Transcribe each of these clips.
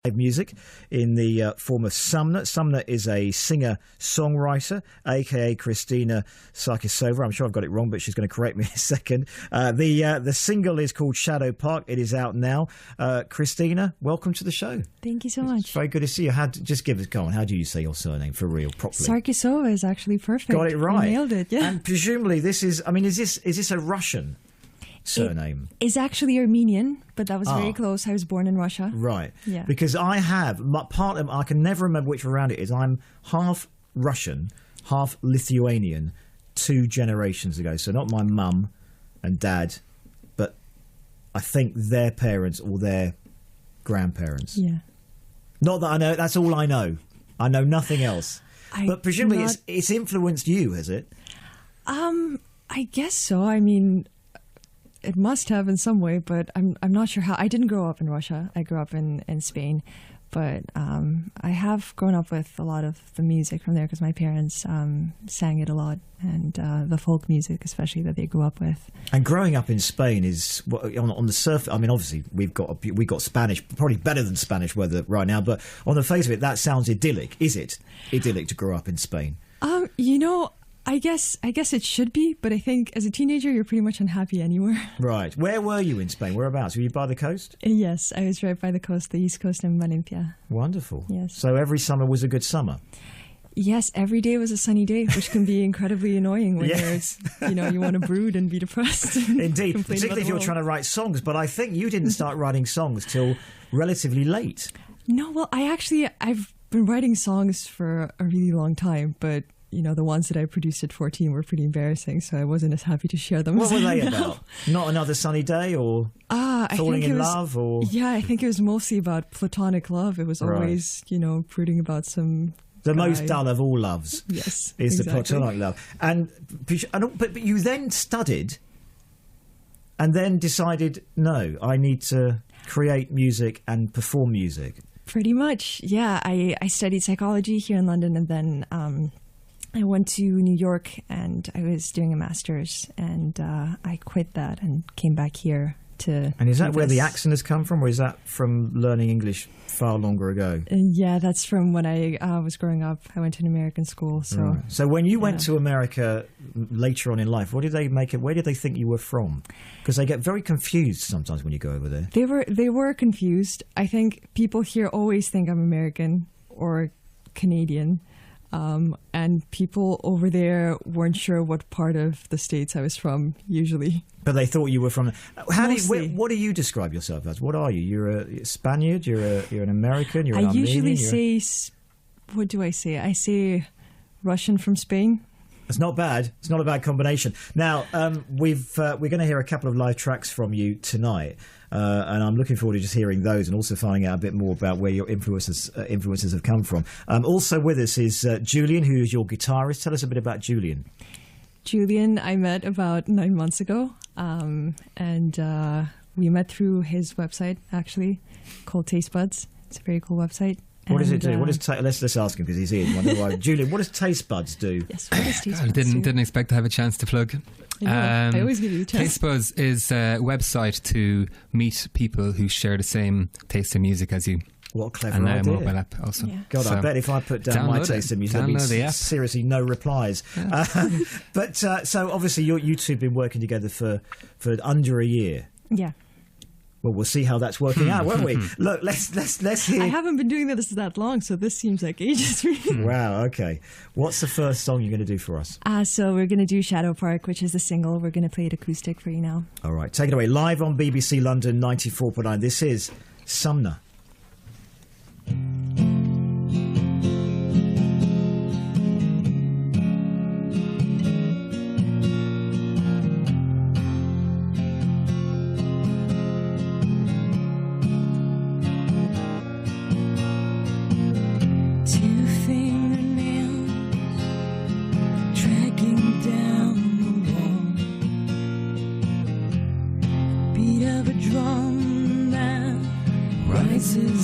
music in the form of Sumner. Sumner is a singer-songwriter, a.k.a. Christina Sarkisova. I'm sure I've got it wrong, but she's going to correct me in a second. The single is called Shadow Park. It is out now. Christina, welcome to the show. Thank you so much. It's very good to see you. Just give us, go on, how do you say your surname for real, properly? Sarkisova is actually perfect. Got it right. You nailed it, yeah. And presumably this is, is this a Russian surname? It's actually Armenian, but that was very close. I was born in Russia. Right. Yeah. Because I can never remember which round it is. I'm half Russian, half Lithuanian, 2 generations ago. So not my mum and dad, but I think their parents or their grandparents. Yeah. Not that I know. That's all I know. I know nothing else. But presumably it's influenced you, has it? I guess so. I mean, it must have in some way, but I'm not sure how. I didn't grow up in Russia. I grew up in Spain, but I have grown up with a lot of the music from there because my parents sang it a lot, and the folk music especially that they grew up with. And growing up in Spain is on the surface. I mean, obviously we've got Spanish, probably better than Spanish weather right now. But on the face of it, that sounds idyllic. Is it idyllic to grow up in Spain? I guess it should be, but I think as a teenager, you're pretty much unhappy anywhere. Right. Where were you in Spain? Whereabouts? Were you by the coast? Yes, I was right by the coast, the east coast in Valencia. Wonderful. Yes. So every summer was a good summer? Yes, every day was a sunny day, which can be incredibly annoying when you want to brood and be depressed. Indeed, particularly if you're trying to write songs. But I think you didn't start writing songs till relatively late. No, well, I've been writing songs for a really long time, but the ones that I produced at 14 were pretty embarrassing, so I wasn't as happy to share them. What were they about? Not Another Sunny Day, or falling in love, or? Yeah, I think it was mostly about platonic love. It was always, brooding about some. The most dull of all loves. Yes, is the platonic love. But you then studied, and then decided, no, I need to create music and perform music. Pretty much, yeah. I studied psychology here in London, and then I went to New York and I was doing a master's, and I quit that and came back here to. And is that where the accent has come from, or is that from learning English far longer ago? Yeah, that's from when I was growing up. I went to an American school. So, right. So when you went to America later on in life, what did they make it? Where did they think you were from? Because they get very confused sometimes when you go over there. They were confused. I think people here always think I'm American or Canadian. And people over there weren't sure what part of the States I was from, usually. But they thought you were from. What do you describe yourself as? What are you? You're a Spaniard. You're an American. You're an Armenian. I usually say, what do I say? I say Russian from Spain. It's not bad. It's not a bad combination. Now, we're going to hear a couple of live tracks from you tonight, and I'm looking forward to just hearing those and also finding out a bit more about where your influences have come from. Also with us is Julian, who is your guitarist. Tell us a bit about Julian. Julian, I met about 9 months ago, and we met through his website, actually, called Taste Buds. It's a very cool website. What does it do? Let's ask him because he's here. Julian, what does Taste Buds do? Yes, what does Taste Buds do? Didn't expect to have a chance to plug. I always give you a chance. Taste Buds is a website to meet people who share the same taste in music as you. What a clever idea. And a mobile app also. Yeah. God, I bet if I put down my taste in music, there'll be seriously no replies. Yeah. So obviously you two have been working together for under a year. Yeah. Well, we'll see how that's working out, won't we? Look, let's hear. I haven't been doing this that long, so this seems like ages for me. Wow, okay. What's the first song you're going to do for us? So we're going to do Shadow Park, which is the single. We're going to play it acoustic for you now. All right, take it away. Live on BBC London 94.9. This is Sumner.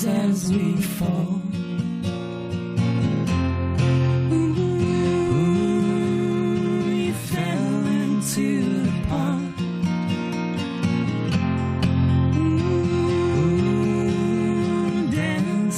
As we fall, we fell into the pond. Down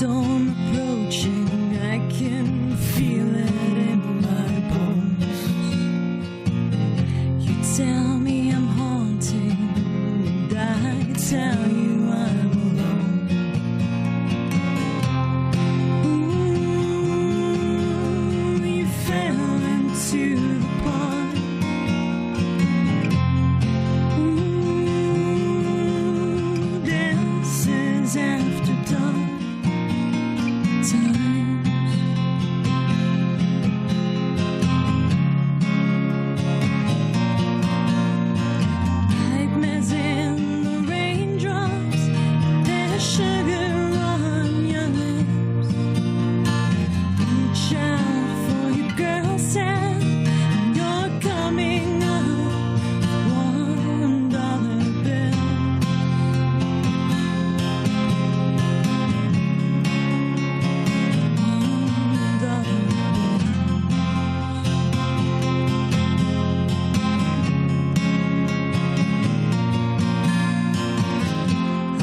storm approaching, I can feel it in my bones. You tell me I'm haunting, and I tell you I'm alone. Ooh, you fell into the pond. Ooh, dances after dawn. Nightmares in the raindrops, there's sugar on your lips. Reach out for your girl Sam, and you're coming up $1 bill.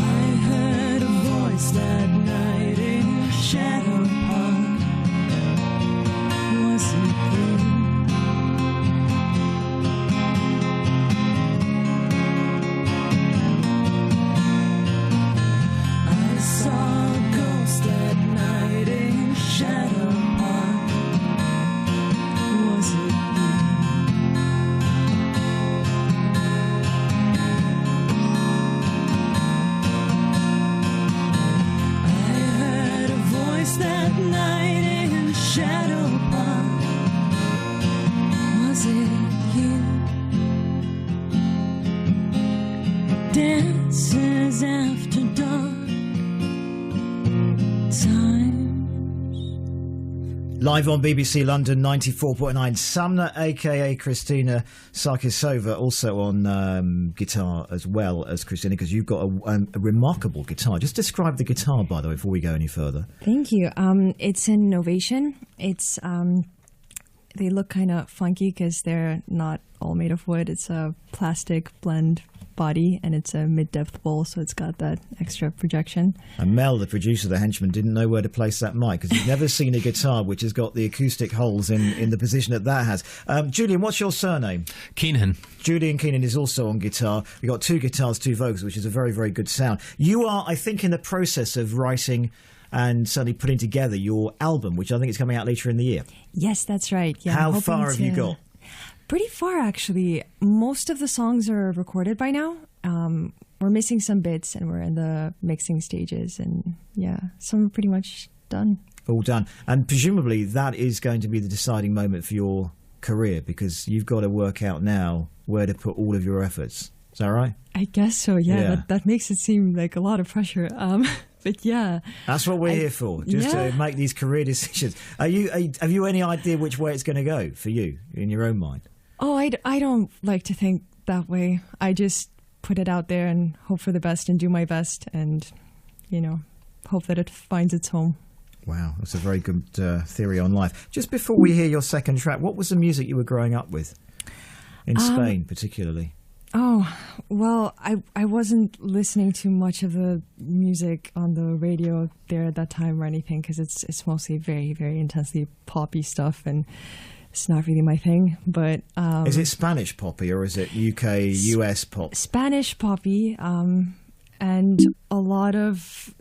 I heard a voice that night in Shadow Park. Was it you? I saw a ghost that night in Shadow Park. Was it you? I heard a voice that night in Shadow Park. Was it you? Dances after dark. Times. Live on BBC London 94.9, Sumner, a.k.a. Christina Sarkisova, also on guitar as well as Christina, because you've got a remarkable guitar. Just describe the guitar, by the way, before we go any further. Thank you. It's an Novation. It's they look kind of funky because they're not all made of wood. It's a plastic blend body, and it's a mid-depth bowl, so it's got that extra projection. And Mel, the producer, the henchman, didn't know where to place that mic, because he's never seen a guitar which has got the acoustic holes in the position that has. Julian, what's your surname? Keenan. Julian Keenan is also on guitar. We've got 2 guitars, 2 vocals, which is a very, very good sound. You are, I think, in the process of writing and certainly putting together your album, which I think is coming out later in the year. Yes, that's right. Yeah, How I'm hoping far have you got? Pretty far, actually. Most of the songs are recorded by now. We're missing some bits, and we're in the mixing stages, and yeah, some are pretty much done. All done. And presumably that is going to be the deciding moment for your career, because you've got to work out now where to put all of your efforts. Is that right? I guess so, yeah. Yeah. That makes it seem like a lot of pressure. But yeah. That's what we're here for, just to make these career decisions. Have you any idea which way it's going to go for you in your own mind? Oh, I don't like to think that way. I just put it out there and hope for the best and do my best and, hope that it finds its home. Wow, that's a very good theory on life. Just before we hear your second track, what was the music you were growing up with? In Spain, particularly. Oh, well, I wasn't listening to much of the music on the radio there at that time or anything, because it's mostly very, very intensely poppy stuff, and it's not really my thing. But is it Spanish poppy or is it UK, US pop? Spanish poppy, and a lot of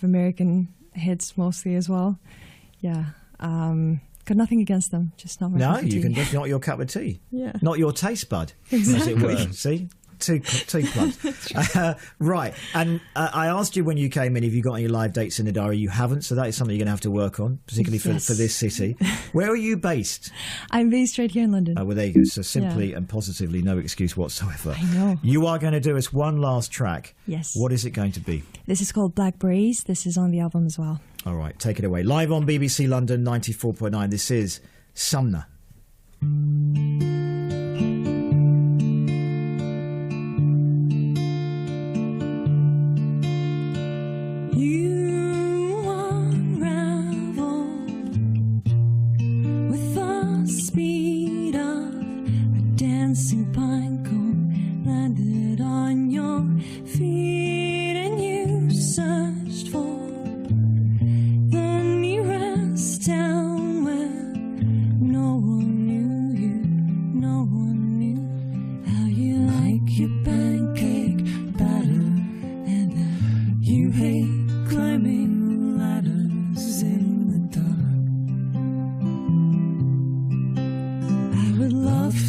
American hits mostly as well. Yeah. Got nothing against them, just not my cup of tea. Just not your cup of tea. Yeah. Not your taste bud, Exactly. as it were. See? Two plugs. Right. And I asked you when you came in if you got any live dates in the diary. You haven't, so that is something you're going to have to work on, particularly for this city. Where are you based? I'm based right here in London. Oh, well, there you go. So simply and positively no excuse whatsoever. I know. You are going to do us one last track. Yes. What is it going to be? This is called Black Berets. This is on the album as well. All right, take it away. Live on BBC London 94.9. This is Sumner. You unravel with the speed of a dancing pine cone, landed on your feet, and you searched for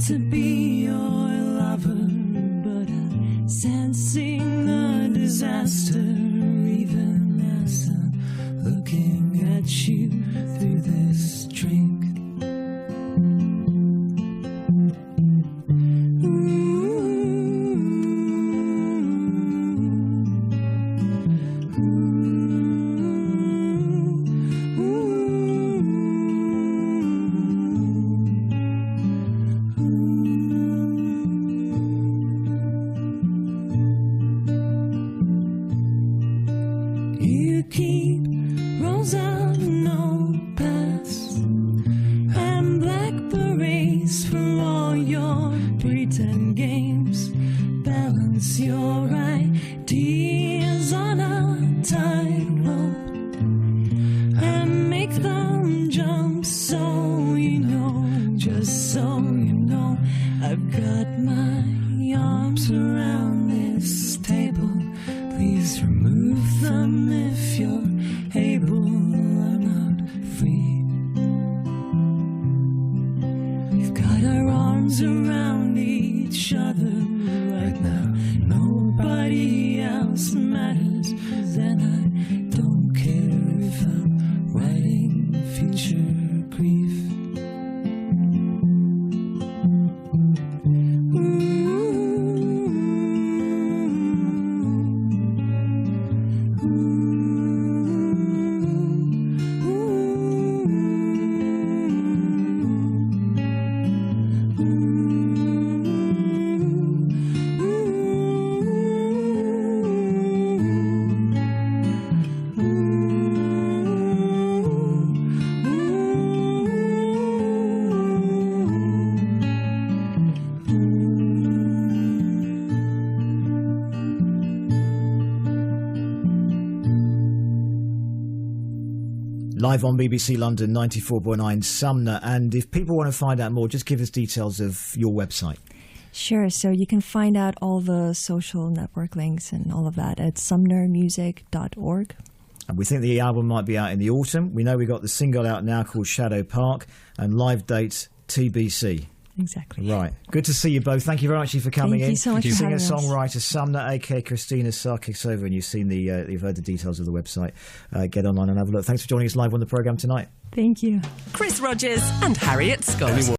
to be your lover, but I'm sensing a disaster, even as I'm looking at you through this drink. You keep rolls out no pass and black berets for all your pretend games. Balance your ideas on a tightrope and make them jump, so you know, just so you know, I've got my arms around this table. Please remove them if you're able. I'm not free. We've got our arms around each other right now. Nobody else matters, and I don't care if I'm writing future grief. Live on BBC London 94.9 Sumner. And if people want to find out more, just give us details of your website. Sure. So you can find out all the social network links and all of that at sumnermusic.org. And we think the album might be out in the autumn. We know we got the single out now called Shadow Park, and live date TBC. Exactly. Right. Good to see you both. Thank you very much for coming in. Thank you so much for having us. Singer-songwriter Sumner, aka Christina Sarkisova, and you've seen you've heard the details of the website. Get online and have a look. Thanks for joining us live on the programme tonight. Thank you. Chris Rogers and Harriet Scott.